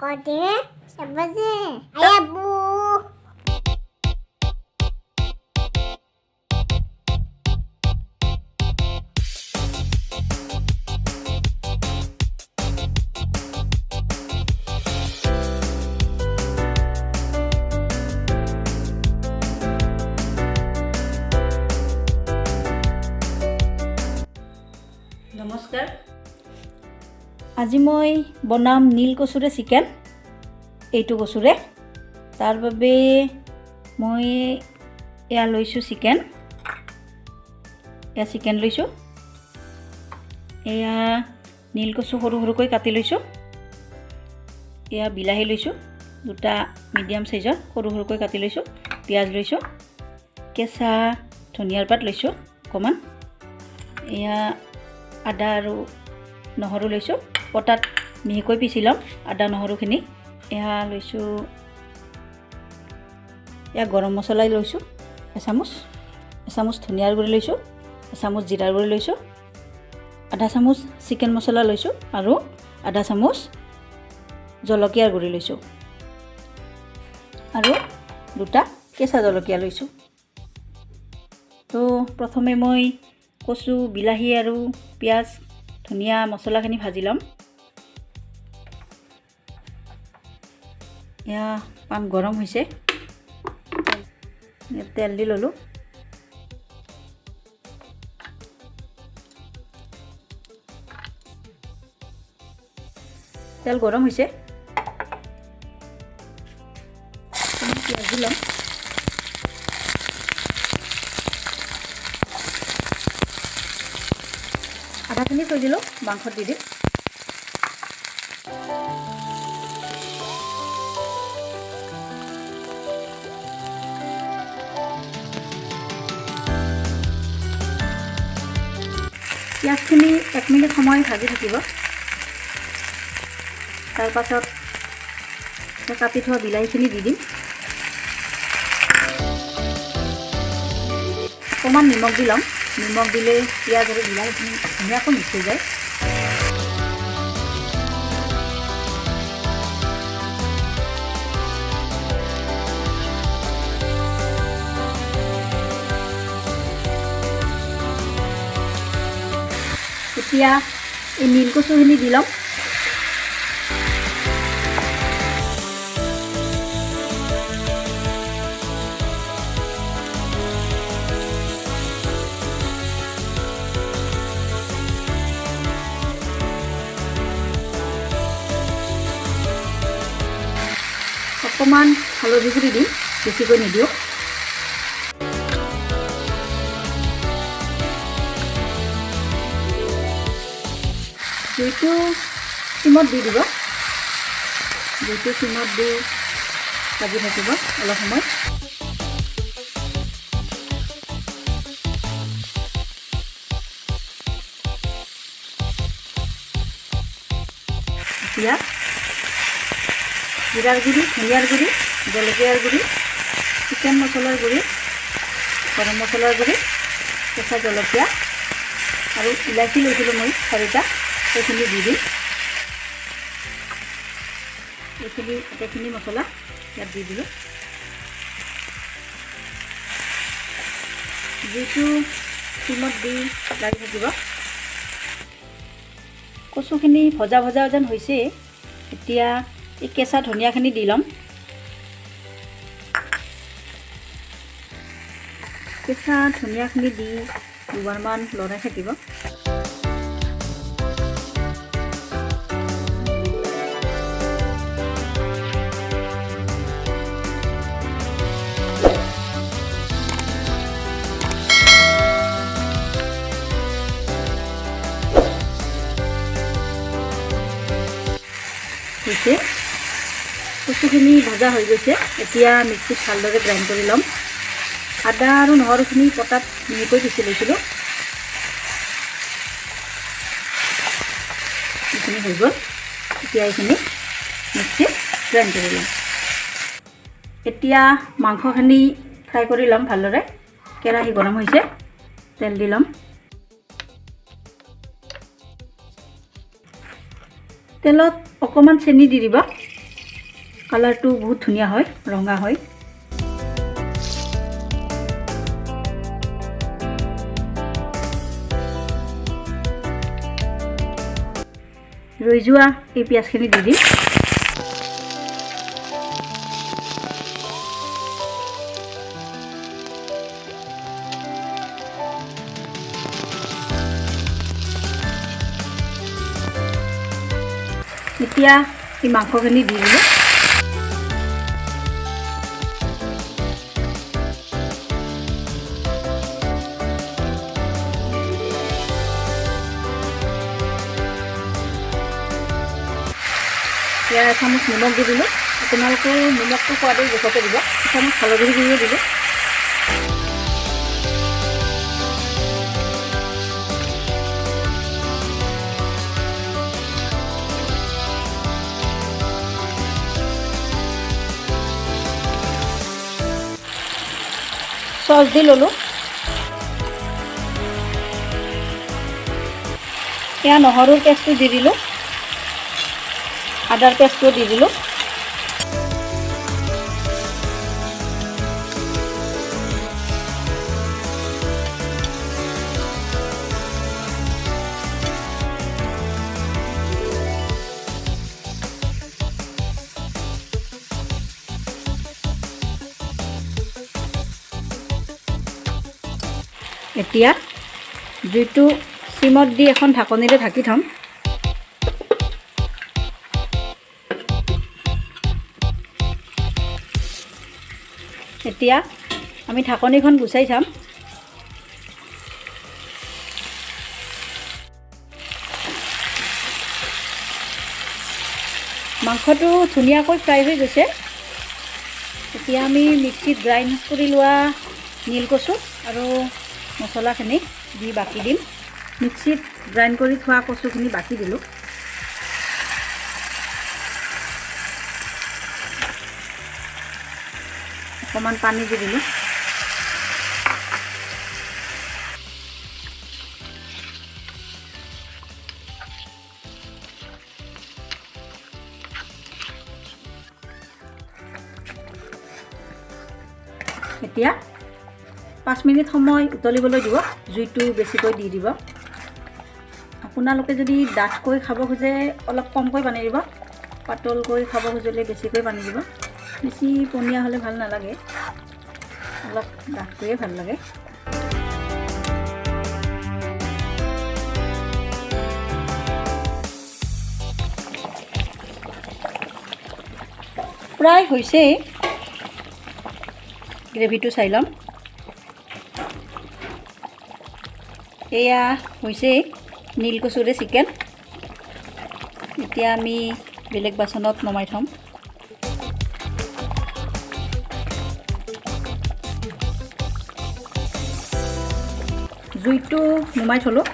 Kode siapa sih? Ayah Bu. নমস্কাৰ আজি মই বনাম নীল কচুৰে চিকেন এইটো কচুৰে তাৰ বাবে মই এয়া লৈছো চিকেন লৈছো এয়া নীল কচু সৰু সৰুকৈ কাটি লৈছো এয়া বিলাহী লৈছো দুটা মিডিয়াম সাইজৰ সৰু সৰুকৈ কাটি লৈছো পিয়াজ লৈছো কেঁচা ধনিয়াৰ পাত লৈছো অকমান এয়া আদা আৰু নহৰু লৈছো পটাত মিহিকৈ পিছি লম আদা নহৰুখিনি এয়া লৈছো এয়া গৰম মছলা লৈছো এচামুচ ধনিয়াৰ গুৰি লৈছো এচামুচ জিৰাৰ গুৰি লৈছো আধা চামুচ চিকেন মছলা লৈছো আৰু আধা চামুচ জলকীয়াৰ গুৰি লৈছো আৰু দুটা কেঁচা জলকীয়া লৈছো তো প্ৰথমে মই কচু বিলাহী আৰু পিয়াজ ধনিয়া মছলাখিনি ভাজি লম ইয়া পান গৰম হৈছে তেল দি ললো তেল গৰম হৈছে পিয়াজ দি লম আধাখিনি থৈ দিলোঁ মাংসত দি দিম পিঁয়াজখিনি 1 মিনিট সময় ভাজি থাকিব তাৰ পাছত কাটি থোৱা বিলাহীখিনি দি দিম অকণমান নিমখ দি ল'ম নিমখ দিলে পিঁয়াজ আৰু বিলাহীখিনি ধুনীয়াকৈ মিক্স হৈ যায় এতিয়া এই নীল কচুখিনি দি ল'ম অকণমান হালধি গুড়ি দিম বেছিকৈ নিদিওঁ জুইটো চিমত দি দিব জুইটো চিমত দি ভাজি থাকিব অলপ সময় এতিয়া জিৰাৰ গুড়ি ধনিয়াৰ গুড়ি জলকীয়াৰ গুড়ি চিকেন মছলাৰ গুড়ি গৰম মছলাৰ গুড়ি কেঁচা জলকীয়া আৰু ইলাচি লৈছিলোঁ মই 4টা সেইখিনি দি দিম এইখিনি মছলা ইয়াত দি দিলোঁ যিটো চিমত দি লাগি থাকিব কচুখিনি ভজা যেন হৈছে এতিয়া এই কেঁচা ধনিয়াখিনি দি ল'ম কেঁচা ধনিয়াখিনি দি দুবাৰমান লৰাই থাকিব হৈছে কচুখিনি ভজা হৈ গৈছে এতিয়া মিক্সিত ভালদৰে গ্ৰাইণ্ড কৰি ল'ম আদা আৰু নহৰুখিনি পটাত মিহিকৈ পিচি লৈছিলোঁ এইখিনি হৈ গ'ল এতিয়া এইখিনি মিক্সিত গ্ৰাইণ্ড কৰি ল'ম এতিয়া মাংসখিনি ফ্ৰাই কৰি ল'ম ভালদৰে কেৰাহী গৰম হৈছে তেল দি ল'ম তেলত অকমান চেনি দি দিবা কালাৰটো বহুত ধুনীয়া হয়, ৰঙা হয়। ৰৈ যোৱা এই পিঁয়াজখিনি দি দিম। এতিয়া এই মাংসখিনি দি দিলোঁ। এতিয়া এচামুচ নিমখ দি দিলোঁ। আপোনালোকে নিমখটো সোৱাদৰ জোখতে দিব। এচামুচ হালধি গুড়িও দিলোঁ। চচ দি ল'লোঁ। এয়া নহৰুৰ পেষ্টটো দি দিলোঁ, আদাৰ পেষ্টটো দি দিলোঁ। এতিয়া জুইটো চিমত দি এখন ঢাকনিৰে ঢাকি থ'ম। এতিয়া আমি ঢাকনিখন গুচাই চাম। মাংসটো ধুনীয়াকৈ ফ্ৰাই হৈ গৈছে। এতিয়া আমি মিক্সিত গ্ৰাইণ্ড কৰি লোৱা নীলকচু আৰু মছলাখিনি দি বাকি দিম। মিক্সিত গ্ৰাইণ্ড কৰি থোৱা কচুখিনি বাকি দিলোঁ। অকণমান পানী দি দিলোঁ। এতিয়া 5 মিনিট সময় উতলিবলৈ দিব। জুইটো বেছিকৈ দি দিব। আপোনালোকে যদি ডাঠকৈ খাব খোজে অলপ কমকৈ পানী দিব, পাতলকৈ খাব খুজিলে বেছিকৈ পানী দিব। বেছি পনীয়া হ'লে ভাল নালাগে, অলপ ডাঠকৈয়ে ভাল লাগে। প্ৰায় হৈছেই, গ্ৰেভিটো চাই ল'ম। এয়া হৈছেই নীলকচুৰে চিকেন। এতিয়া আমি বেলেগ বাচনত নমাই থ'ম। জুইটো নুমাই থ'লোঁ।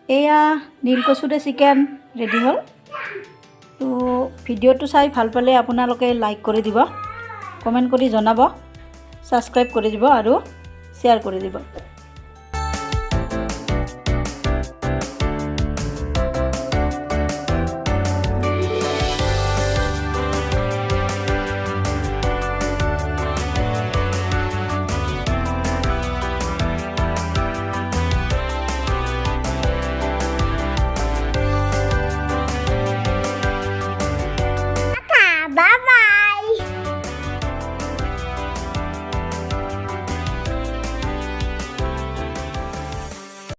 এয়া নীলকচুৰে চিকেন ৰেডি হ'ল। তো ভিডিঅ'টো চাই ভাল পালে আপোনালোকে লাইক কৰি দিব, কমেণ্ট কৰি জনাব, ছাবস্ক্ৰাইব কৰি দিব আৰু শ্বেয়াৰ কৰি দিব।